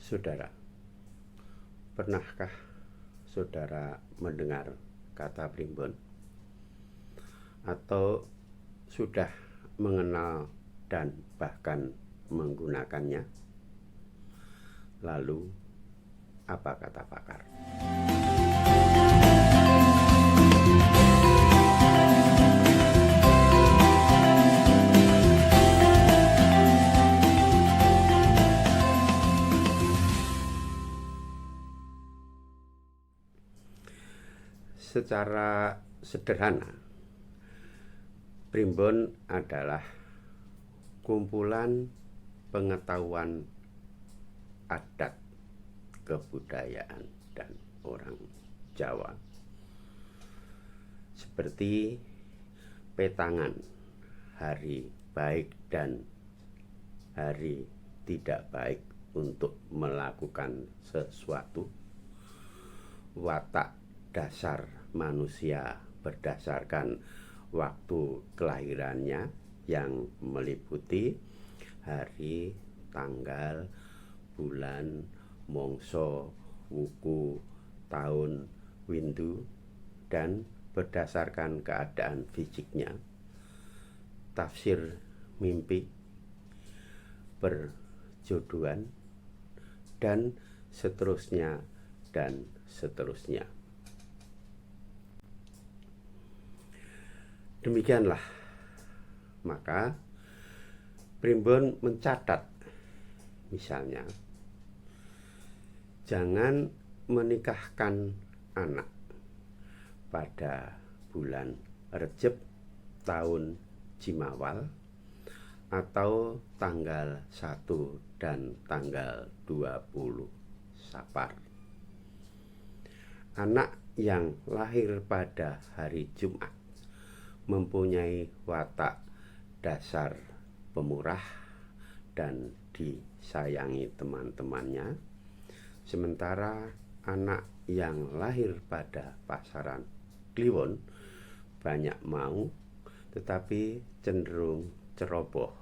Saudara, pernahkah saudara mendengar kata primbon? Atau sudah mengenal dan bahkan menggunakannya? Lalu, apa kata pakar? Secara sederhana, primbon adalah kumpulan pengetahuan adat, kebudayaan, dan orang Jawa, seperti petangan hari baik dan hari tidak baik untuk melakukan sesuatu, watak dasar manusia berdasarkan waktu kelahirannya yang meliputi hari, tanggal, bulan, mongso, wuku, tahun, windu, dan berdasarkan keadaan fisiknya, tafsir mimpi, perjodohan, dan seterusnya dan seterusnya. Demikianlah, maka primbon mencatat, misalnya, jangan menikahkan anak pada bulan Rejeb tahun Jimawal atau tanggal 1 dan tanggal 20 Sapar. Anak yang lahir pada hari Jumat mempunyai watak dasar pemurah dan disayangi teman-temannya, sementara anak yang lahir pada pasaran Kliwon banyak mau tetapi cenderung ceroboh.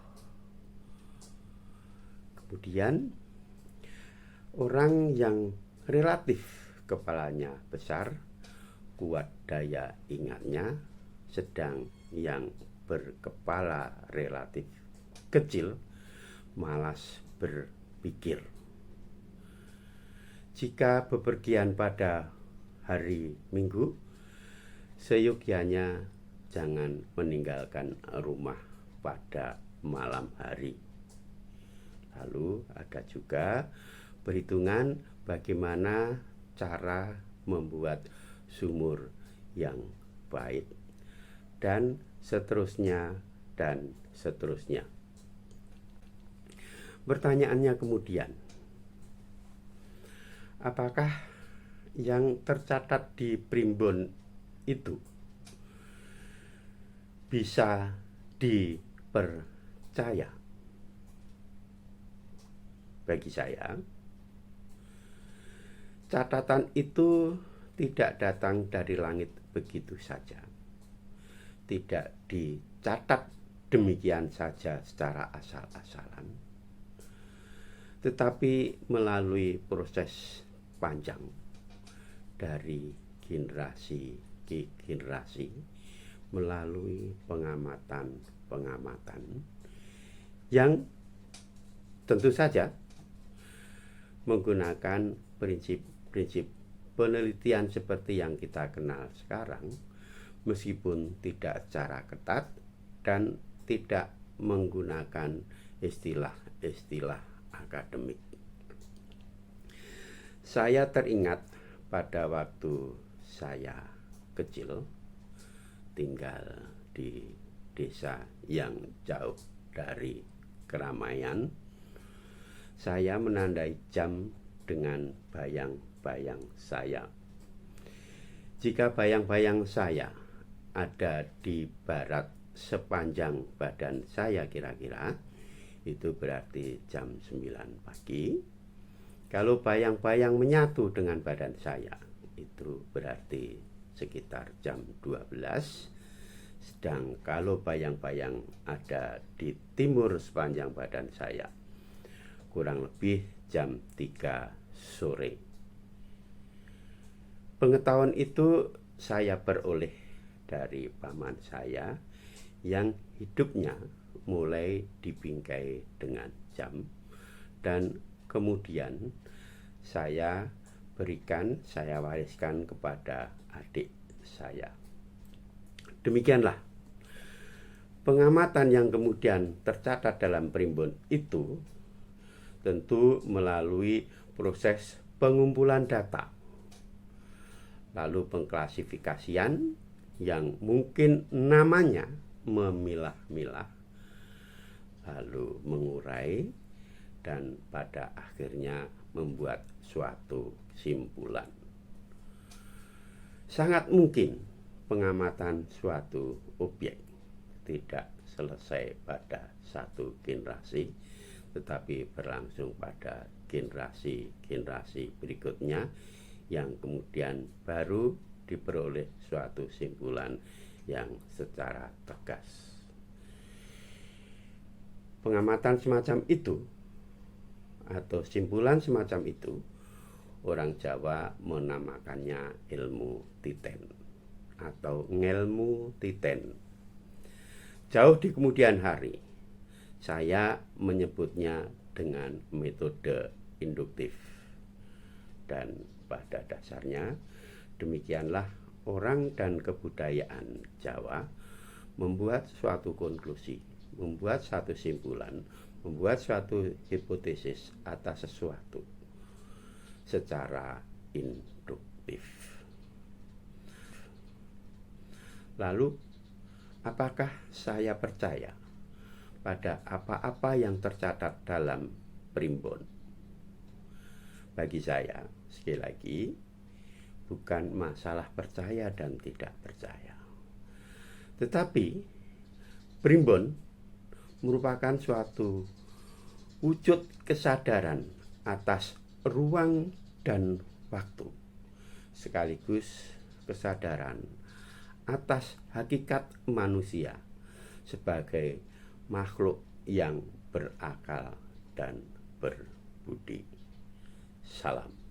Kemudian orang yang relatif kepalanya besar, kuat daya ingatnya, sedang yang berkepala relatif kecil malas berpikir. Jika bepergian pada hari Minggu, seyogyanya jangan meninggalkan rumah pada malam hari. Lalu ada juga perhitungan bagaimana cara membuat sumur yang baik, dan seterusnya dan seterusnya. Pertanyaannya kemudian, apakah yang tercatat di primbon itu bisa dipercaya? Bagi saya, catatan itu tidak datang dari langit begitu saja. Tidak dicatat demikian saja secara asal-asalan, tetapi melalui proses panjang dari generasi ke generasi, melalui pengamatan-pengamatan yang tentu saja menggunakan prinsip-prinsip penelitian seperti yang kita kenal sekarang, meskipun tidak secara ketat dan tidak menggunakan istilah-istilah akademik. Saya teringat pada waktu saya kecil, tinggal di desa yang jauh dari keramaian, saya menandai jam dengan bayang-bayang saya. Jika bayang-bayang saya ada di barat sepanjang badan saya kira-kira, itu berarti jam 9 pagi. Kalau bayang-bayang menyatu dengan badan saya, itu berarti sekitar jam 12. Sedang kalau bayang-bayang ada di timur sepanjang badan saya, kurang lebih jam 3 sore. Pengetahuan itu saya peroleh dari paman saya yang hidupnya mulai dibingkai dengan jam, dan kemudian saya wariskan kepada adik saya. Demikianlah pengamatan yang kemudian tercatat dalam primbon itu tentu melalui proses pengumpulan data, lalu pengklasifikasian yang mungkin namanya memilah-milah, lalu mengurai, dan pada akhirnya membuat suatu simpulan. Sangat mungkin pengamatan suatu objek tidak selesai pada satu generasi, tetapi berlangsung pada generasi-generasi berikutnya, yang kemudian baru diperoleh suatu simpulan yang secara tegas. Pengamatan semacam itu atau simpulan semacam itu, orang Jawa menamakannya ilmu titen atau ngelmu titen. Jauh di kemudian hari, saya menyebutnya dengan metode induktif. Dan pada dasarnya demikianlah orang dan kebudayaan Jawa membuat suatu konklusi, membuat satu simpulan, membuat suatu hipotesis atas sesuatu secara induktif. Lalu, apakah saya percaya pada apa-apa yang tercatat dalam primbon? Bagi saya, sekali lagi, bukan masalah percaya dan tidak percaya, tetapi primbon merupakan suatu wujud kesadaran atas ruang dan waktu, sekaligus kesadaran atas hakikat manusia sebagai makhluk yang berakal dan berbudi. Salam.